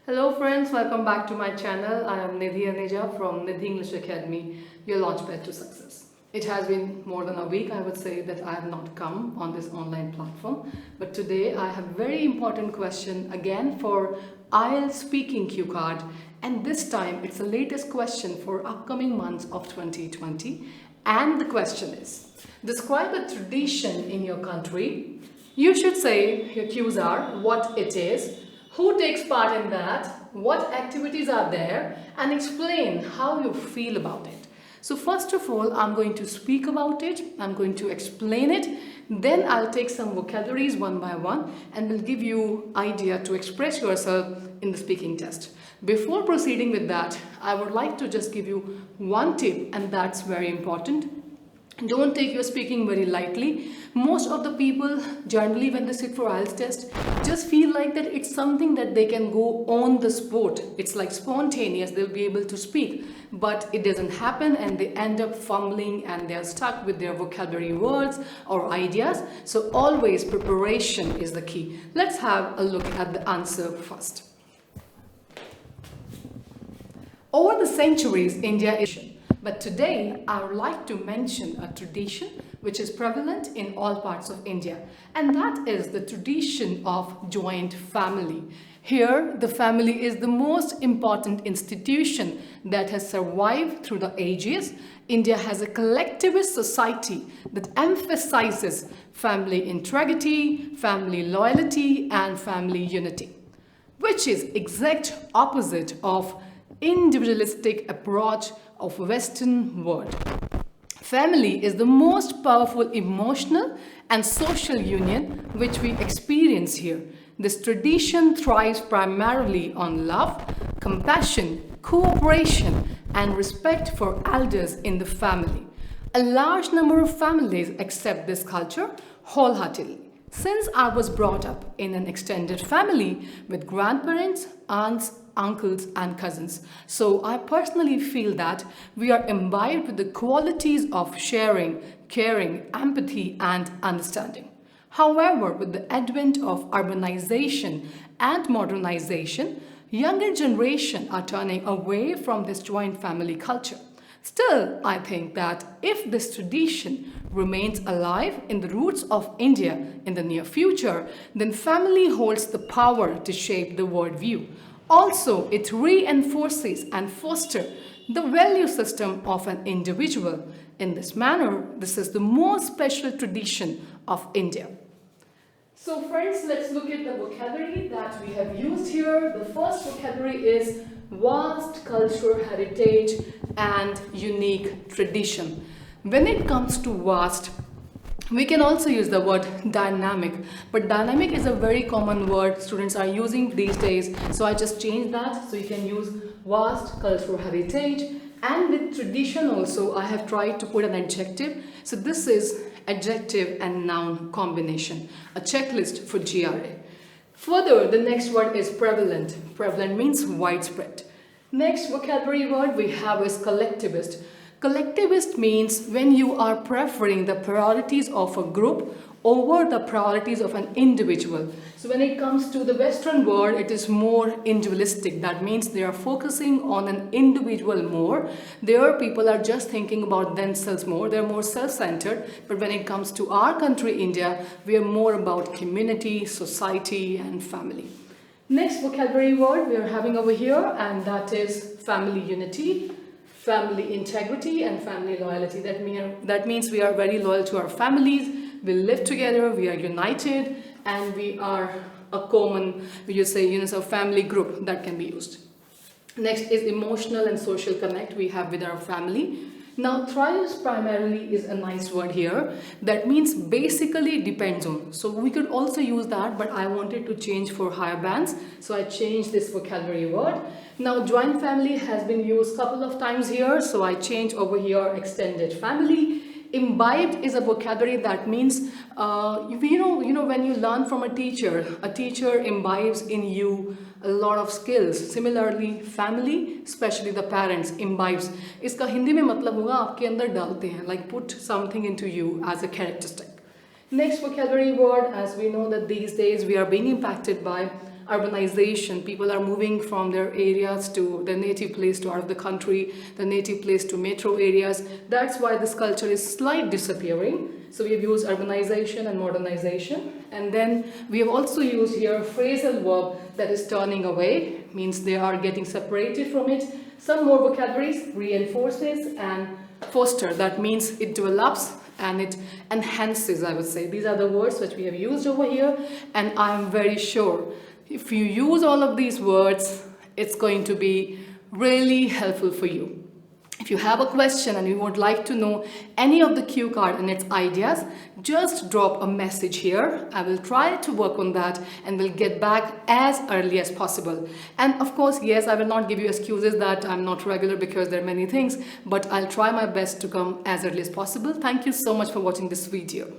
Hello friends, welcome back to my channel. I am Nidhi Aneja from Nidhi English Academy, your launchpad to success. It has been more than a week, I would say, that I have not come on this online platform. But today I have a very important question again for IELTS speaking cue card. And this time it's the latest question for upcoming months of 2020. And the question is, describe a tradition in your country. You should say, your cues are, what it is, who takes part in that, what activities are there, and explain how you feel about it. So first of all, I'm going to speak about it, I'm going to explain it, then I'll take some vocabularies one by one and will give you idea to express yourself in the speaking test. Before proceeding with that, I would like to just give you one tip, and that's very important. Don't take your speaking very lightly. Most of the people generally when they sit for IELTS test just feel like that it's something that they can go on the spot. It's like spontaneous, they'll be able to speak, but it doesn't happen and they end up fumbling and they're stuck with their vocabulary words or ideas. So always preparation is the key. Let's have a look at the answer first. Over the centuries, India is, but today I would like to mention a tradition which is prevalent in all parts of India, and that is the tradition of joint family. Here, the family is the most important institution that has survived through the ages. India has a collectivist society that emphasizes family integrity, family loyalty, and family unity, which is exact opposite of individualistic approach of Western world. Family is the most powerful emotional and social union which we experience here. This tradition thrives primarily on love, compassion, cooperation, and respect for elders in the family. A large number of families accept this culture wholeheartedly. Since I was brought up in an extended family with grandparents, aunts, uncles and cousins, so I personally feel that we are imbibed with the qualities of sharing, caring, empathy and understanding. However, with the advent of urbanization and modernization, younger generation are turning away from this joint family culture. Still, I think that if this tradition remains alive in the roots of India in the near future, then family holds the power to shape the worldview. Also, it reinforces and fosters the value system of an individual. In this manner, this is the most special tradition of India. So friends, let's look at the vocabulary that we have used here. The first vocabulary is vast cultural heritage and unique tradition. When it comes to vast, we can also use the word dynamic, but dynamic is a very common word students are using these days, so I just changed that, so you can use vast cultural heritage. And with tradition also I have tried to put an adjective, so this is adjective and noun combination, a checklist for GRA. Further, the next word is prevalent. Prevalent means widespread. Next vocabulary word we have is collectivist. Collectivist means when you are preferring the priorities of a group over the priorities of an individual. So when it comes to the Western world, it is more individualistic. That means they are focusing on an individual more. There people are just thinking about themselves more. They're more self-centered. But when it comes to our country, India, we are more about community, society and family. Next vocabulary word we are having over here, and that is family unity, family integrity and family loyalty. That means we are very loyal to our families, we live together, we are united, and we are a common, so family group that can be used. Next is emotional and social connect we have with our family. Now thrives primarily is a nice word here. That means basically depends on. So we could also use that, but I wanted to change for higher bands, so I changed this vocabulary word. Now joint family has been used a couple of times here, so I changed over here extended family. Imbibed is a vocabulary that means when you learn from a teacher imbibes in you a lot of skills. Similarly, family, especially the parents, imbibes. इसका हिंदी में मतलब होगा आपके अंदर डालते हैं, like put something into you as a characteristic. Next vocabulary word, as we know that these days we are being impacted by urbanization. People are moving from their areas to their native place to out of the country, the native place to metro areas. That's why this culture is slightly disappearing. So we have used urbanization and modernization. And then we have also used here a phrasal verb that is turning away, means they are getting separated from it. Some more vocabularies, reinforces and foster, that means it develops and it enhances, I would say. These are the words which we have used over here, and I am very sure if you use all of these words, it's going to be really helpful for you. If you have a question and you would like to know any of the cue card and its ideas, just drop a message here. I will try to work on that and will get back as early as possible. And of course, yes, I will not give you excuses that I'm not regular because there are many things, but I'll try my best to come as early as possible. Thank you so much for watching this video.